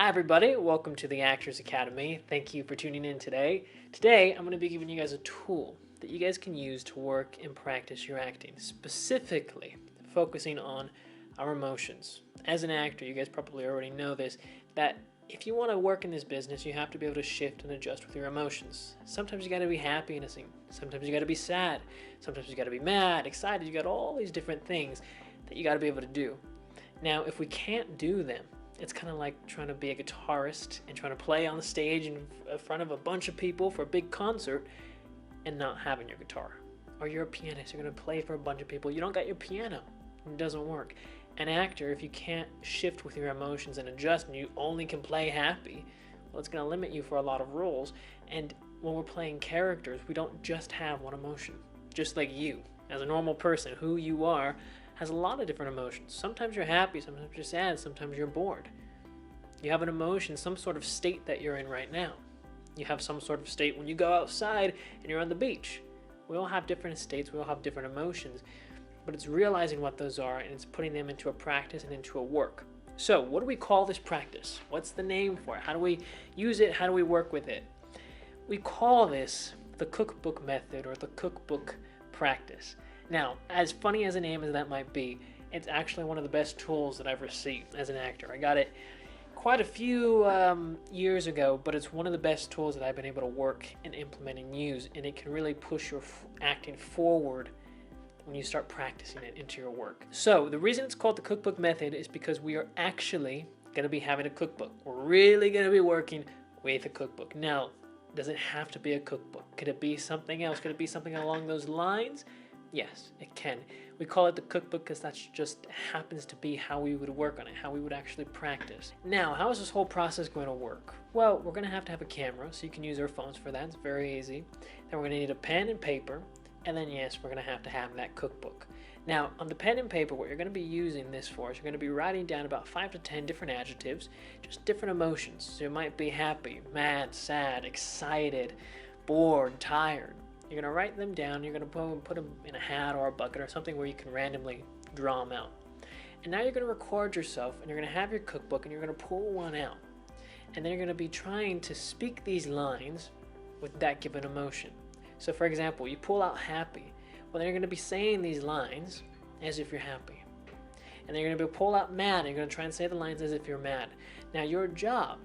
Hi everybody, welcome to the Actors Academy. Thank you for tuning in today. Today I'm going to be giving you guys a tool that you guys can use to work and practice your acting, specifically focusing on our emotions. As an actor, you guys probably already know this, that if you want to work in this business, you have to be able to shift and adjust with your emotions. Sometimes you got to be happy in a scene. Sometimes you got to be sad. Sometimes you got to be mad, excited. You got all these different things that you got to be able to do. Now, if we can't do them, it's kind of like trying to be a guitarist and trying to play on the stage in front of a bunch of people for a big concert and not having your guitar. Or you're a pianist, you're going to play for a bunch of people. You don't got your piano. It doesn't work. An actor, if you can't shift with your emotions and adjust and you only can play happy, well, it's going to limit you for a lot of roles. And when we're playing characters, we don't just have one emotion. Just like you, as a normal person, who you are, has a lot of different emotions. Sometimes you're happy, sometimes you're sad, sometimes you're bored. You have an emotion, some sort of state that you're in right now. You have some sort of state when you go outside and you're on the beach. We all have different states, we all have different emotions, but it's realizing what those are and it's putting them into a practice and into a work. So what do we call this practice? What's the name for it? How do we use it? How do we work with it? We call this the Cookbook method or the Cookbook practice. Now, as funny as a name as that might be, it's actually one of the best tools that I've received as an actor. I got it quite a few years ago, but it's one of the best tools that I've been able to work and implement and use, and it can really push your acting forward when you start practicing it into your work. So the reason it's called the Cookbook method is because we are actually going to be having a cookbook. We're really going to be working with a cookbook. Now, does it have to be a cookbook? Could it be something else? Could it be something along those lines? Yes, it can. We call it the cookbook because that just happens to be how we would work on it, how we would actually practice. Now, how is this whole process going to work? Well, we're going to have a camera, so you can use our phones for that. It's very easy. Then we're going to need a pen and paper, and then yes, we're going to have that cookbook. Now, on the pen and paper, what you're going to be using this for is you're going to be writing down about 5 to 10 different adjectives, just different emotions. So you might be happy, mad, sad, excited, bored, tired. You're going to write them down, you're going to put them in a hat or a bucket or something where you can randomly draw them out. And now you're going to record yourself and you're going to have your cookbook and you're going to pull one out. And then you're going to be trying to speak these lines with that given emotion. So for example, you pull out happy. Well, then you're going to be saying these lines as if you're happy. And then you're going to pull out mad and you're going to try and say the lines as if you're mad. Now your job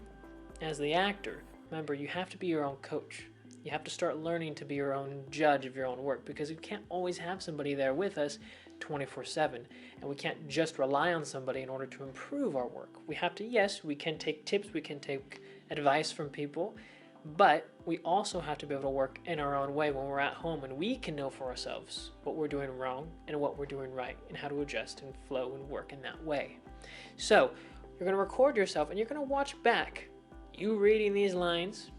as the actor, remember, you have to be your own coach. You have to start learning to be your own judge of your own work because we can't always have somebody there with us 24/7, and we can't just rely on somebody in order to improve our work. We have to, yes, we can take tips, we can take advice from people, but we also have to be able to work in our own way when we're at home, and we can know for ourselves what we're doing wrong and what we're doing right and how to adjust and flow and work in that way. So you're going to record yourself and you're going to watch back you reading these lines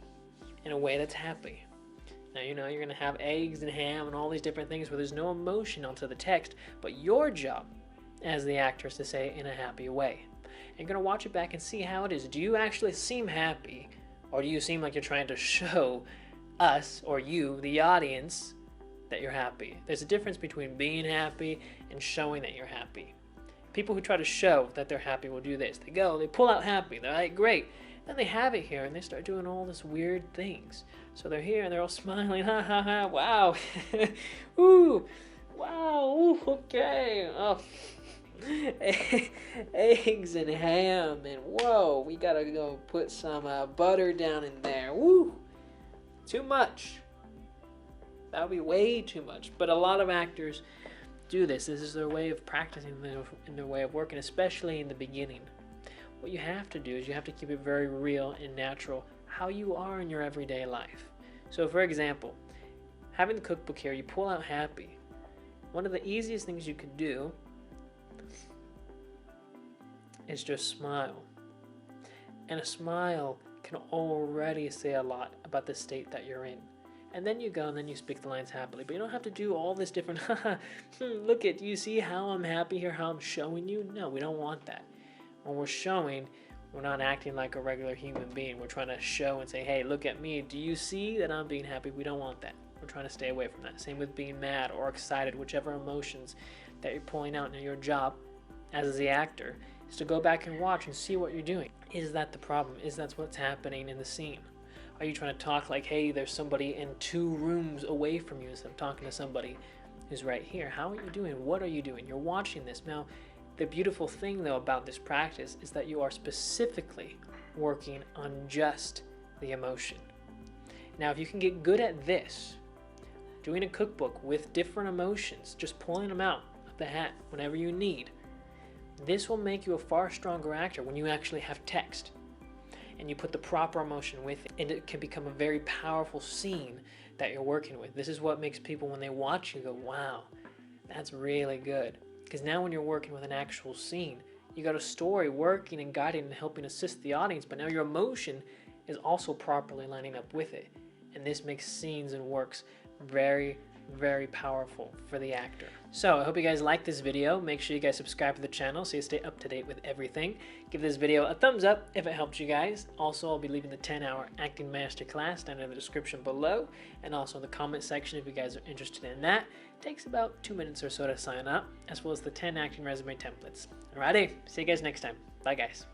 in a way that's happy. Now, you know, you're going to have eggs and ham and all these different things where there's no emotion onto the text, but your job as the actor is to say it in a happy way. And you're going to watch it back and see how it is. Do you actually seem happy, or do you seem like you're trying to show us, or you, the audience, that you're happy? There's a difference between being happy and showing that you're happy. People who try to show that they're happy will do this. They pull out happy. They're like, great. Then they have it here and they start doing all this weird things. So they're here and they're all smiling, ha ha ha, wow, ooh, wow, ooh, okay, oh. Eggs and ham and whoa, we gotta go put some butter down in there, woo, too much. That would be way too much, but a lot of actors do this. This is their way of practicing, in their way of working, especially in the beginning. What you have to do is you have to keep it very real and natural, how you are in your everyday life. So for example, having the cookbook here, you pull out happy. One of the easiest things you could do is just smile. And a smile can already say a lot about the state that you're in. And then you go and then you speak the lines happily. But you don't have to do all this different, look at, you see how I'm happy here, how I'm showing you? No, we don't want that. When we're showing, we're not acting like a regular human being. We're trying to show and say, hey, look at me. Do you see that I'm being happy? We don't want that. We're trying to stay away from that. Same with being mad or excited, whichever emotions that you're pulling out. Now, your job as the actor is to go back and watch and see what you're doing. Is that the problem? Is that what's happening in the scene? Are you trying to talk like, hey, there's somebody in 2 rooms away from you instead of talking to somebody who's right here? How are you doing? What are you doing? You're watching this. Now, the beautiful thing, though, about this practice is that you are specifically working on just the emotion. Now, if you can get good at this, doing a cookbook with different emotions, just pulling them out of the hat whenever you need, this will make you a far stronger actor when you actually have text and you put the proper emotion with it, and it can become a very powerful scene that you're working with. This is what makes people, when they watch you, go, wow, that's really good. Because now when you're working with an actual scene, you got a story working and guiding and helping assist the audience, but now your emotion is also properly lining up with it. And this makes scenes and works very, very powerful for the actor. So I hope you guys like this video. Make sure you guys subscribe to the channel so you stay up to date with everything. Give this video a thumbs up if it helped you guys. Also, I'll be leaving the 10-hour acting masterclass down in the description below, and also in the comment section if you guys are interested in that. It takes about 2 minutes or so to sign up, as well as the 10 acting resume templates. Alrighty, see you guys next time. Bye guys.